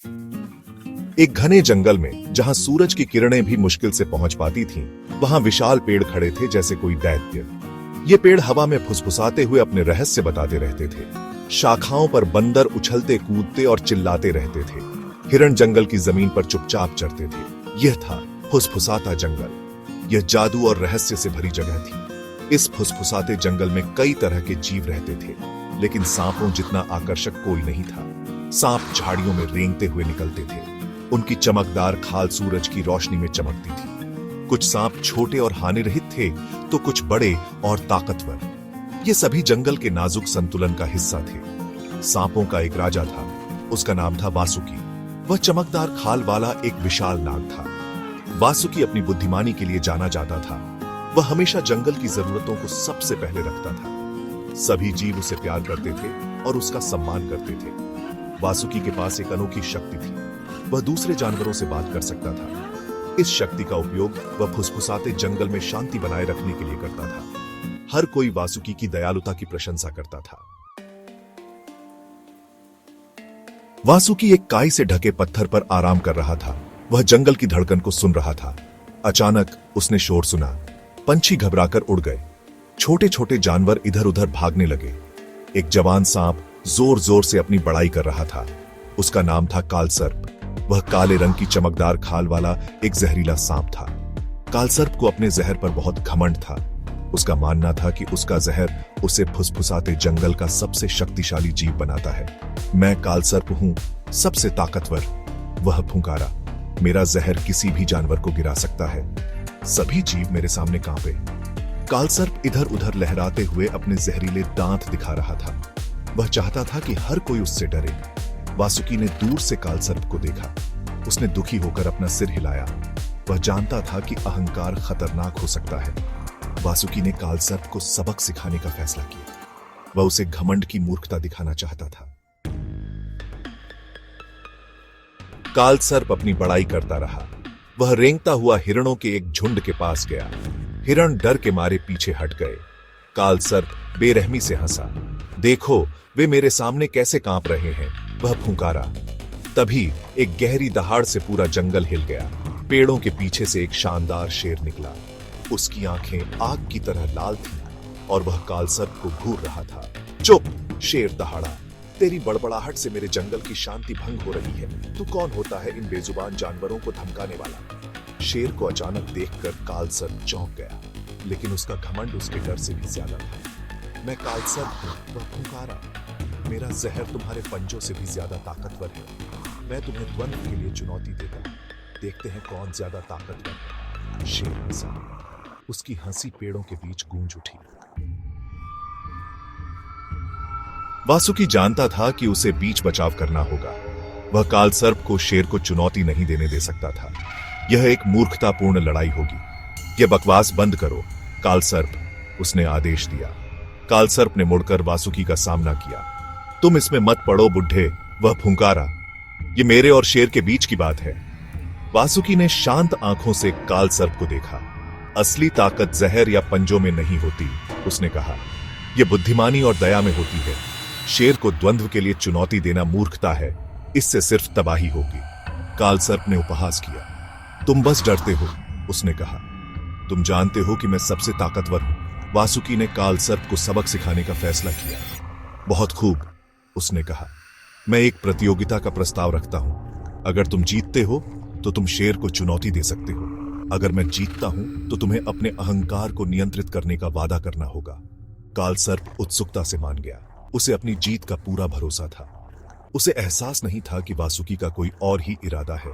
एक घने जंगल में जहां सूरज की किरणें भी मुश्किल से पहुंच पाती थीं, वहां विशाल पेड़ खड़े थे जैसे कोई दैत्य। ये पेड़ हवा में फुसफुसाते हुए अपने रहस्य बताते रहते थे। शाखाओं पर बंदर उछलते कूदते और चिल्लाते रहते थे। हिरण जंगल की जमीन पर चुपचाप चरते थे। यह था फुसफुसाता जंगल। यह जादू और रहस्य से भरी जगह थी। इस फुसफुसाते जंगल में कई तरह के जीव रहते थे, लेकिन सांपों जितना आकर्षक कोई नहीं था। सांप झाड़ियों में रेंगते हुए निकलते थे। उनकी चमकदार खाल सूरज की रोशनी में चमकती थी। कुछ सांप छोटे और हानिरहित थे, तो कुछ बड़े और ताकतवर। ये सभी जंगल के नाजुक संतुलन का हिस्सा थे। सांपों का एक राजा था। उसका नाम था वासुकी। वह चमकदार खाल वाला एक विशाल नाग था। वासुकी अपनी बुद्धिमानी के लिए जाना जाता था। वह हमेशा जंगल की जरूरतों को सबसे पहले रखता था। सभी जीव उसे प्यार करते थे और उसका सम्मान करते थे। वासुकी के पास एक अनोखी शक्ति थी। वह दूसरे जानवरों से बात कर सकता था। इस शक्ति का उपयोग वह फुसफुसाते जंगल में शांति बनाए रखने के लिए करता था। हर कोई वासुकी की दयालुता की प्रशंसा करता था। वासुकी एक काई से ढके पत्थर पर आराम कर रहा था। वह जंगल की धड़कन को सुन रहा था। अचानक उसने शोर सुना। पंछी घबराकर उड़ गए। छोटे छोटे जानवर इधर उधर भागने लगे। एक जवान सांप जोर जोर से अपनी बड़ाई कर रहा था। उसका नाम था कालसर्प। वह काले रंग की चमकदार खाल वाला एक जहरीला सांप था। कालसर्प को अपने जहर पर बहुत घमंड था। उसका मानना था कि उसका जहर उसे फुसफुसाते जंगल का सबसे शक्तिशाली जीव बनाता है। मैं कालसर्प हूं, सबसे ताकतवर, वह फुंकारा। मेरा जहर किसी भी जानवर को गिरा सकता है। सभी जीव मेरे सामने कांपे। कालसर्प इधर उधर लहराते हुए अपने जहरीले दांत दिखा रहा था। वह चाहता था कि हर कोई उससे डरे। वासुकी ने दूर से कालसर्प को देखा। उसने दुखी होकर अपना सिर हिलाया। वह जानता था कि अहंकार खतरनाक हो सकता है। वासुकी ने कालसर्प को सबक सिखाने का फैसला किया। वह उसे घमंड की मूर्खता दिखाना चाहता था। कालसर्प अपनी बड़ाई करता रहा। वह रेंगता हुआ हिरणों के एक झुंड के पास गया। हिरण डर के मारे पीछे हट गए। कालसर्प बेरहमी से हंसा। देखो, वे मेरे सामने कैसे कांप रहे हैं, वह फुंकारा। तभी एक गहरी दहाड़ से पूरा जंगल हिल गया। पेड़ों के पीछे से एक शानदार शेर निकला। उसकी आंखें आग की तरह लाल थीं और वह कालसर्प को घूर रहा था। चुप, शेर दहाड़ा। तेरी बड़बड़ाहट से मेरे जंगल की शांति भंग हो रही है। तू कौन होता है इन बेजुबान जानवरों को धमकाने वाला? शेर को अचानक देखकर कालसर्प चौंक गया, लेकिन उसका घमंड उसके डर से भी ज्यादा था। मैं कालसर्प हूं, वह फुंकारा। मेरा जहर तुम्हारे पंजों से भी ज्यादा ताकतवर है। मैं तुम्हें द्वंद्व के लिए चुनौती देता हूं। देखते हैं कौन ज्यादा ताकतवर है। शेर हंसा। उसकी हंसी पेड़ों के बीच गूंज उठी। वासुकी जानता था कि उसे बीच बचाव करना होगा। वह कालसर्प को शेर को चुनौती नहीं देने दे सकता था। यह एक मूर्खतापूर्ण लड़ाई होगी। यह बकवास बंद करो, कालसर्प, उसने आदेश दिया। कालसर्प ने मुड़कर वासुकी का सामना किया। तुम इसमें मत पड़ो बुढ़े, वह फुंकारा। ये मेरे और शेर के बीच की बात है। वासुकी ने शांत आंखों से कालसर्प को देखा। असली ताकत जहर या पंजों में नहीं होती, उसने कहा। यह बुद्धिमानी और दया में होती है। शेर को द्वंद्व के लिए चुनौती देना मूर्खता है। इससे सिर्फ तबाही होगी। कालसर्प ने उपहास किया। तुम बस डरते हो, उसने कहा। तुम जानते हो कि मैं सबसे ताकतवर हूं। वासुकी ने कालसर्प को सबक सिखाने का फैसला किया। बहुत खूब, उसने कहा। मैं एक प्रतियोगिता का प्रस्ताव रखता हूं। अगर तुम जीतते हो तो तुम शेर को चुनौती दे सकते हो। अगर मैं जीतता हूं तो तुम्हें अपने अहंकार को नियंत्रित करने का वादा करना होगा। कालसर्प उत्सुकता से मान गया। उसे अपनी जीत का पूरा भरोसा था। उसे एहसास नहीं था कि वासुकी का कोई और ही इरादा है।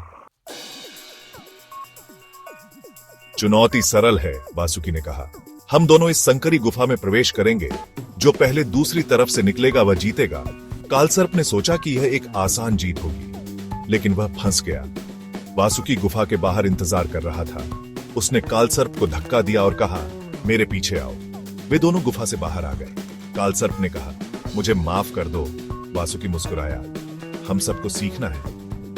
चुनौती सरल है, वासुकी ने कहा। हम दोनों इस संकरी गुफा में प्रवेश करेंगे। जो पहले दूसरी तरफ से निकलेगा वह जीतेगा। कालसर्प ने सोचा कि यह एक आसान जीत होगी, लेकिन वह फंस गया। वासुकी गुफा के बाहर इंतजार कर रहा था। उसने कालसर्प को धक्का दिया और कहा, मेरे पीछे आओ। वे दोनों गुफा से बाहर आ गए। कालसर्प ने कहा, मुझे माफ कर दो। वासुकी मुस्कुराया। हम सबको सीखना है।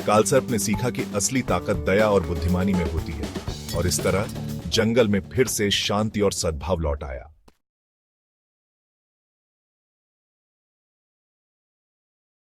कालसर्प ने सीखा कि असली ताकत दया और बुद्धिमानी में होती है, और इस तरह जंगल में फिर से शांति और सद्भाव लौट आया।